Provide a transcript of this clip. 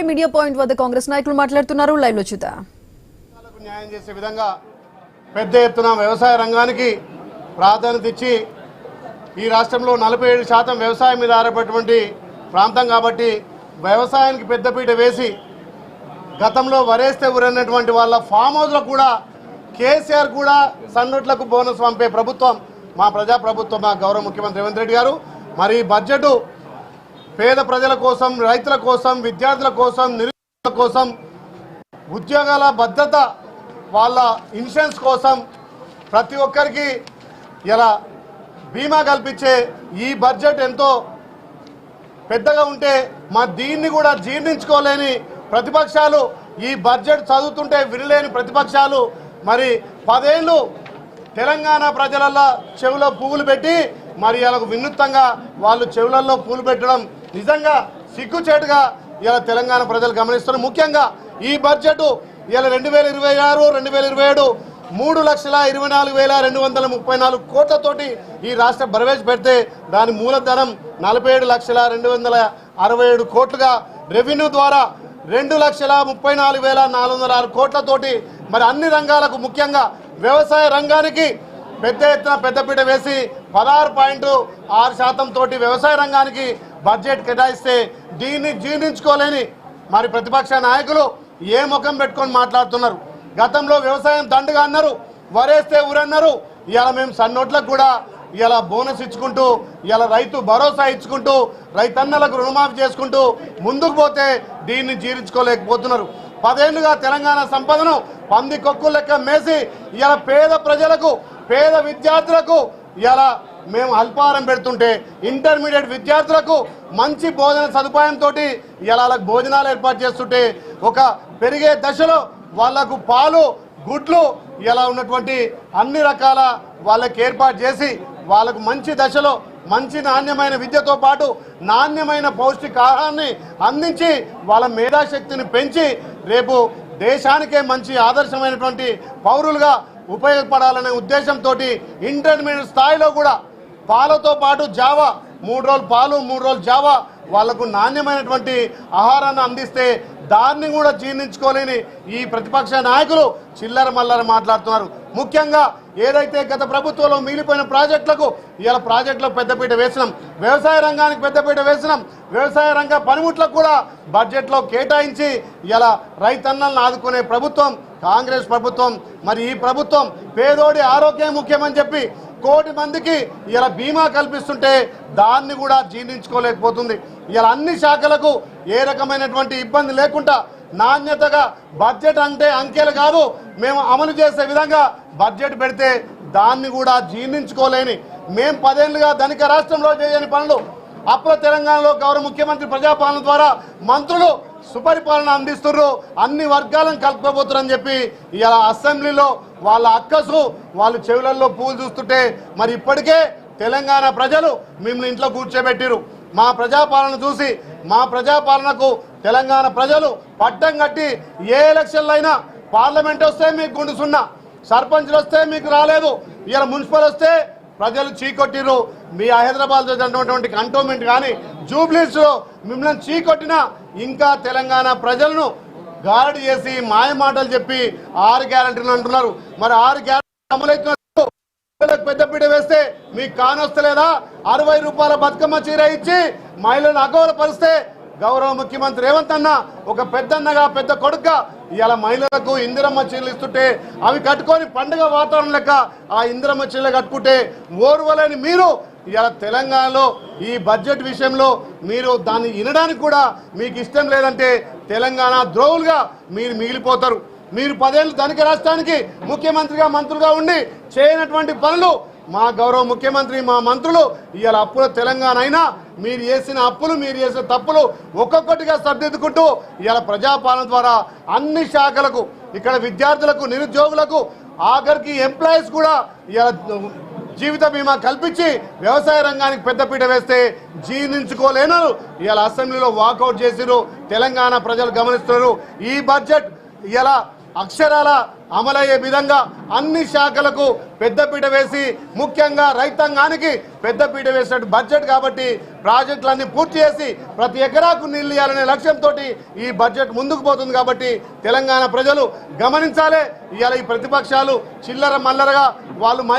Media point వద్ద కాంగ్రెస్ నాయకులు మాట్లాడుతున్నారు. లైవ్ లో చూద్దాం. న్యాయం చేసే విధంగా పెద్ద ఎత్తున వ్యవసాయ రంగానికి ప్రాధాన్యత ఇచ్చి ఈ రాష్ట్రంలో 47% వ్యవసాయం మీద ఆధారపడినటువంటి ప్రాంతం కాబట్టి వ్యవసాయానికి పెద్దపీట వేసి గతంలో వరేస్తే ఊరన్నటువంటి వాళ్ళ ఫామ్ హౌస్లో కూడా కేసీఆర్ కూడా సన్నోట్లకు బోనస్ పంపే ప్రభుత్వం మా ప్రజాప్రభుత్వం, మా గౌరవ ముఖ్యమంత్రి రేవంత్ రెడ్డి గారు. మరి బడ్జెట్ పేద ప్రజల కోసం, రైతుల కోసం, విద్యార్థుల కోసం, నిరుద్యోగుల కోసం, ఉద్యోగాల భద్రత, వాళ్ళ ఇన్సూరెన్స్ కోసం ప్రతి ఒక్కరికి ఇలా బీమా కల్పించే ఈ బడ్జెట్ ఎంతో పెద్దగా ఉంటే మా దీన్ని కూడా జీర్ణించుకోలేని ప్రతిపక్షాలు, ఈ బడ్జెట్ చదువుతుంటే వినలేని ప్రతిపక్షాలు మరి 10 ఏళ్ళు తెలంగాణ ప్రజలలో చెవులో పువ్వులు పెట్టి మరి వాళ్ళకు వినూత్నంగా వాళ్ళు చెవులలో పూలు పెట్టడం నిజంగా సిగ్గుచేటుగా ఇలా తెలంగాణ ప్రజలు గమనిస్తున్నారు. ముఖ్యంగా ఈ బడ్జెట్ ఇలా 2026-2027 3,24,234 కోట్లతోటి ఈ రాష్ట్ర బరవేజ్ పెడితే దాని మూలధనం 47,267 కోట్లుగా, రెవెన్యూ ద్వారా 2,34,406 కోట్లతోటి మరి అన్ని రంగాలకు ముఖ్యంగా వ్యవసాయ రంగానికి పెద్ద ఎత్తున పెద్దపీట వేసి 16.6% తోటి వ్యవసాయ రంగానికి బడ్జెట్ కేటాయిస్తే దీన్ని జీర్ణించుకోలేని మరి ప్రతిపక్ష నాయకులు ఏ ముఖం పెట్టుకొని మాట్లాడుతున్నారు. గతంలో వ్యవసాయం దండగా అన్నారు, వరేస్తే ఊరన్నారు. ఇలా మేము సన్నోట్లకు కూడా ఇలా బోనస్ ఇచ్చుకుంటూ, ఇలా రైతు భరోసా ఇచ్చుకుంటూ, రైతన్నలకు రుణమాఫీ చేసుకుంటూ ముందుకు పోతే దీన్ని జీర్ణించుకోలేకపోతున్నారు. 10 ఏళ్లుగా తెలంగాణ సంపదను పంది కొక్కులు లెక్క మేసి ఇలా పేద ప్రజలకు, పేద విద్యార్థులకు ఇలా మేము అల్పాహారం పెడుతుంటే ఇంటర్మీడియట్ విద్యార్థులకు మంచి భోజన సదుపాయంతో ఇలా భోజనాలు ఏర్పాటు చేస్తుంటే ఒక పెరిగే దశలో వాళ్లకు పాలు, గుడ్లు ఇలా ఉన్నటువంటి అన్ని రకాల వాళ్ళకి ఏర్పాటు చేసి వాళ్ళకు మంచి దశలో మంచి నాణ్యమైన విద్యతో పాటు నాణ్యమైన పౌష్టికాహారాన్ని అందించి వాళ్ళ మేధాశక్తిని పెంచి రేపు దేశానికే మంచి ఆదర్శమైనటువంటి పౌరులుగా ఉపయోగపడాలనే ఉద్దేశంతో ఇంటర్మీడియట్ స్థాయిలో కూడా పాలతో పాటు జావా 3 రోజులు పాలు 3 రోజులు జావా వాళ్లకు నాణ్యమైనటువంటి ఆహారాన్ని అందిస్తే దాన్ని కూడా జీర్ణించుకోలేని ఈ ప్రతిపక్ష నాయకులు చిల్లర మల్లర మాట్లాడుతున్నారు. ముఖ్యంగా ఏదైతే గత ప్రభుత్వంలో మిగిలిపోయిన ప్రాజెక్టులకు ఇలా ప్రాజెక్టులకు పెద్దపీట వేసినాం, వ్యవసాయ రంగానికి పెద్దపీట వేసినాం, వ్యవసాయ రంగ పనిముట్లకు కూడా బడ్జెట్లో కేటాయించి ఇలా రైతన్నలను ఆదుకునే ప్రభుత్వం కాంగ్రెస్ ప్రభుత్వం. మరి ఈ ప్రభుత్వం పేదోడి ఆరోగ్యం ముఖ్యమని చెప్పి 1 కోటి మందికి ఇలా బీమా కల్పిస్తుంటే దాన్ని కూడా జీర్ణించుకోలేకపోతుంది. ఇలా అన్ని శాఖలకు ఏ రకమైనటువంటి ఇబ్బంది లేకుండా నాణ్యతగా బడ్జెట్ అంటే అంకెలు కాదు, మేము అమలు చేసే విధంగా బడ్జెట్ పెడితే దాన్ని కూడా జీర్ణించుకోలేని మేము 10 ఏళ్ళుగా ధనిక రాష్ట్రంలో చేయని పనులు అప్పుడు తెలంగాణలో గౌరవ ముఖ్యమంత్రి ప్రజాపాలన ద్వారా మంత్రులు సుపరిపాలన అందిస్తున్నారు, అన్ని వర్గాలను కలుపుకోబోతున్నారని చెప్పి ఇలా అసెంబ్లీలో వాళ్ళ అక్కసు వాళ్ళు చెవులలో పూలు చూస్తుంటే మరి ఇప్పటికే తెలంగాణ ప్రజలు మిమ్మల్ని ఇంట్లో కూర్చోబెట్టిరు. మా ప్రజాపాలన చూసి మా ప్రజాపాలనకు తెలంగాణ ప్రజలు పట్టం కట్టి ఏ ఎలక్షన్లు అయినా పార్లమెంట్ వస్తే మీకు గుండు సున్నా, సర్పంచ్లు వస్తే మీకు రాలేదు, ఇలా మున్సిపల్ వస్తే ప్రజలు చీకొట్టిరు. మీ హైదరాబాద్ జరిగినటువంటి కంటోన్మెంట్ కానీ జూబ్లీస్లో మిమ్మల్ని చీకొట్టినా ఇంకా తెలంగాణ ప్రజలను గారడి చేసి మాయ మాటలు చెప్పి 6 గ్యారంటీలు అంటున్నారు. మరి 6 గ్యారంటీలు అమలవుతున్నట్టు పెద్దపీట వేస్తే మీకు కానొస్తలేదా? 60 రూపాయల బతుకమ్మ చీర ఇచ్చి మహిళలను అగౌరవపరిస్తే గౌరవ ముఖ్యమంత్రి రేవంత్ అన్న ఒక పెద్దన్నగా పెద్ద కొడుకుగా ఇలా మహిళలకు ఇందిరమ్మ చీరలు ఇస్తుంటే అవి కట్టుకొని పండుగ వాతావరణం లెక్క ఆ ఇందిరమ్మ చీరలు కట్టుకుంటే ఓర్వలేని మీరు ఇలా తెలంగాణలో ఈ బడ్జెట్ విషయంలో మీరు దాన్ని వినడానికి కూడా మీకు ఇష్టం లేదంటే తెలంగాణ ద్రోహులుగా మీరు మిగిలిపోతారు. మీరు 10 ఏళ్ళు ధనిక రాష్ట్రానికి ముఖ్యమంత్రిగా మంత్రులుగా ఉండి చేయనటువంటి పనులు మా గౌరవ ముఖ్యమంత్రి, మా మంత్రులు ఇవాళ అప్పుల తెలంగాణ అయినా మీరు చేసిన అప్పులు, మీరు చేసిన తప్పులు ఒక్కొక్కటిగా సర్దిద్దుకుంటూ ఇవాళ ప్రజాపాలన ద్వారా అన్ని శాఖలకు, ఇక్కడ విద్యార్థులకు, నిరుద్యోగులకు, ఆఖరికి ఎంప్లాయీస్ కూడా ఇవాళ జీవిత బీమా కల్పించి వ్యవసాయ రంగానికి పెద్దపీట వేస్తే జీర్ణించుకోలేను ఇవాళ అసెంబ్లీలో వాకౌట్ చేసిరు. తెలంగాణ ప్రజలు గమనిస్తున్నారు. ఈ బడ్జెట్ ఇలా అక్షరాల అమలయ్యే విధంగా అన్ని శాఖలకు పెద్దపీట వేసి ముఖ్యంగా రైతాంగానికి పెద్దపీట వేసినట్టు బడ్జెట్ కాబట్టి ప్రాజెక్టులన్నీ పూర్తి చేసి ప్రతి ఎకరాకు నీళ్లు ఇవ్వాలనే లక్ష్యంతో ఈ బడ్జెట్ ముందుకు పోతుంది కాబట్టి తెలంగాణ ప్రజలు గమనించాలి. ఇవాళ ఈ ప్రతిపక్షాలు చిల్లర మల్లరగా వాళ్ళు మైక్